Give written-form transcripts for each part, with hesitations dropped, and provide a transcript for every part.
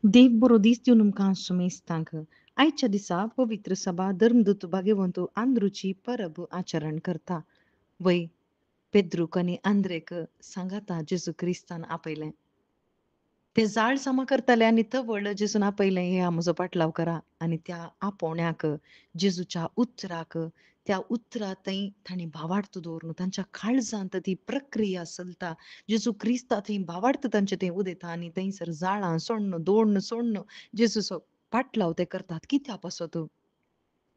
देव बरो दीस दिवन तुमकां सुमेस्तांक आयच्या दिसा पवित्र सभा धर्मदूत भाग्यवंतू आंद्रूची परब आचरण करता. वय पेद्रूक आनी आंद्रेक सांगाता जेजू क्रिस्तान आपयलें. ते जाळ सामा करताले आनी तवळ जेजून आपयलें हे म्हजो पाटलाव करा. आनी त्या आपोवण्याक जेजूच्या उतराक त्या उतरां थंय तांणी भावार्थ दवरून तांच्या काळजांत ती प्रक्रिया चलता. जेजू क्रिस्ता थंय भावार्थ तांचे थंय उदेता आनी थंयसर जाळां सोडून, दोडन सोडून जेजूचो पाटलाव ते करतात. कित्या पासत?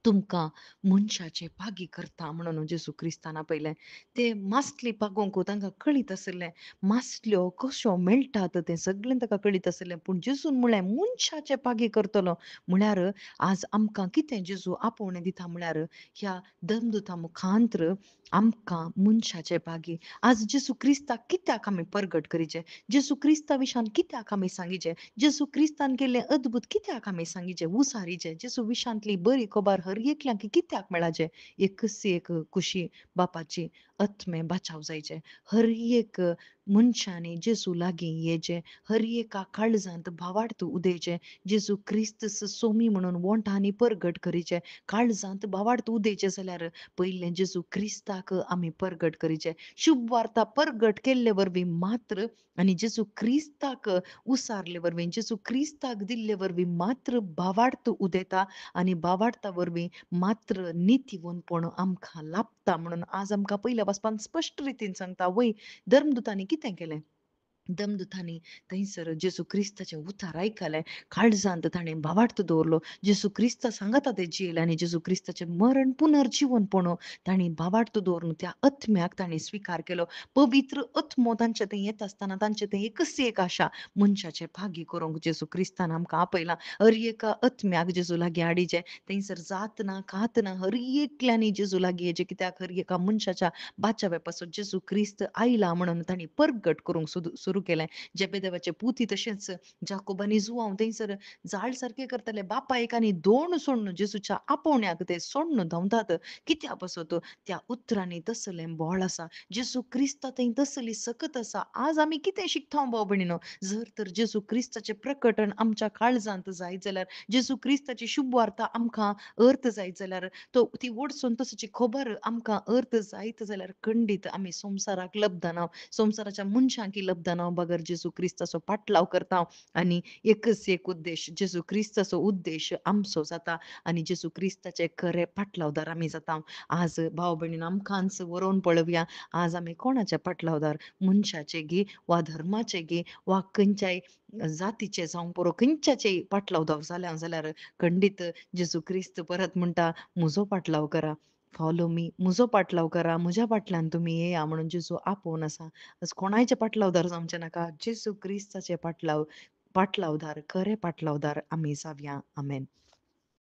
तुमकां मनशाचे पागी करता म्हणून जेजू क्रिस्तान आपयलें. ते मासली पागोवंक तांकां कळीत आसलें. मासल्यो कश्यो मेळटात तें सगळें ताका कळीत आसलें. पूण जेजून म्हळें मनशाचे पागी करतलो. म्हळ्यार आज आमकां कितें जेजू आपोवणें दिता म्हळ्यार ह्या देवदूता मुखांतर आमकां मनशाचे पागी. आज जेजू क्रिस्ताक कित्याक आमी परगट करीचें? जेजू क्रिस्ता विशान कित्याक आमी सांगीचें? जेजू क्रिस्तान केल्लें अद्भुत कित्याक आमी सांगीचें? उसारीचें. जेजू विशांतली बरी खबर हर एकल्यांक कित्याक मेळाचें? एकच एक खुशी बापाची आत्मे बाचाव जायचे. हर एक मनशांनी जेजू लागीं येचें. हर एका काळजांत भावार्थ उदेचें. जेजू क्रिस्त सोमी म्हणून वोंटांनी परगट करीचें. काळजांत भावार्थ उदेचें जाल्यार पयलें जेजू क्रिस्ताक आमी परगट करीचें. शुभ वार्ता परगट केल्ले वरवीं मात्र आनी जेजू क्रिस्ताक उसारले वरवीं, जेजू क्रिस्ताक दिल्ले वरवीं मात्र भावार्थ उदेता आनी भावार्था वरवीं मात्र नितीवंतपण आमकां लाभता म्हणून आज आमकां पयल्या वाचपान स्पश्ट रितीन सांगता वय धर्मदुतांनी कितें केलें? धर्मदुतांनी थंयसर जेजू क्रिस्ताचें उतार आयकलें. काळजांत ताणें भावार्थ दवरलो. जेजू क्रिस्ता सांगाता ते जियेले आनी जेजू क्रिस्ताचें मरण पुनर्जीवनपण तांणी भावार्थ दवरून त्या आत्म्याक तांणी स्विकार केलो. पवित्र आत्मो तांचे थंय येता आसतना तांचे थंय एकच एक आशा मनशाचे भागी करूंक जेजू क्रिस्तान आमकां आपयलां. हर एका आत्म्याक जेजू लागीं हाडिचें. थंयसर जात ना, खात ना हर एकल्यांनी जेजू लागीं येचें. कित्याक हर एका मनशाच्या बाचाव्या पासून जेजू क्रिस्त आयला म्हणून तांणी परगट करूंक सुरू केलें. जेबेदेवाचे पुती तशेंच जाकोबानी जुआंव थंयसर जाळ सारकें करताले. बापायक आनी दोण सोडून जेजूच्या आपोवण्याक ते सोडून धांवतात. कित्या पासत? त्या उतरांनी तसलें बोळ आसा. जेजू क्रिस्ता थंय तसली सकत आसा. आज आमी कितें शिकता भाव भयणीनो? जर तर जेजू क्रिस्ताचें प्रकटण आमच्या काळजांत जायत जाल्यार, जेजू क्रिस्ताची शुभ वार्ता आमकां अर्थ जायत जाल्यार, ती ओडसून तसाची खबर आमकां अर्थ जायत जाल्यार खंडीत आमी संवसाराक लबधनाव, संवसाराच्या मनशांक लबधनाव बगर जेजू क्रिस्ताचो पाटलाव करता आनी एकच एक उद्देश जेजू क्रिस्ताचो उद्देश आमचो जाता आनी जेजू क्रिस्ताचे खरे पाटलावदार आमी जाता. आज भाव भयणीनो आमकांच व्हरोन पळोवया. आज आमी कोणाचे पाटलावदार? मनशाचे गे वा धर्माचे गे वा खंयच्याय जातीचे जावं पुरो खंयच्याचेय पाटलाव जाल्या जाल्यार खंडीत जेजू क्रिस्त परत म्हणटा म्हजो पाटलाव करा. Follow me. म्हजो पाटलाव करा. म्हज्या फाटल्यान तुमी येया म्हणून जेजू आपोवन आसा. आज कोणायचे पाटलावदार जावचे नाका. जेजू क्रिस्ताचे पाटलावदार, खरे पाटलावदार आमी जावया. आमेन.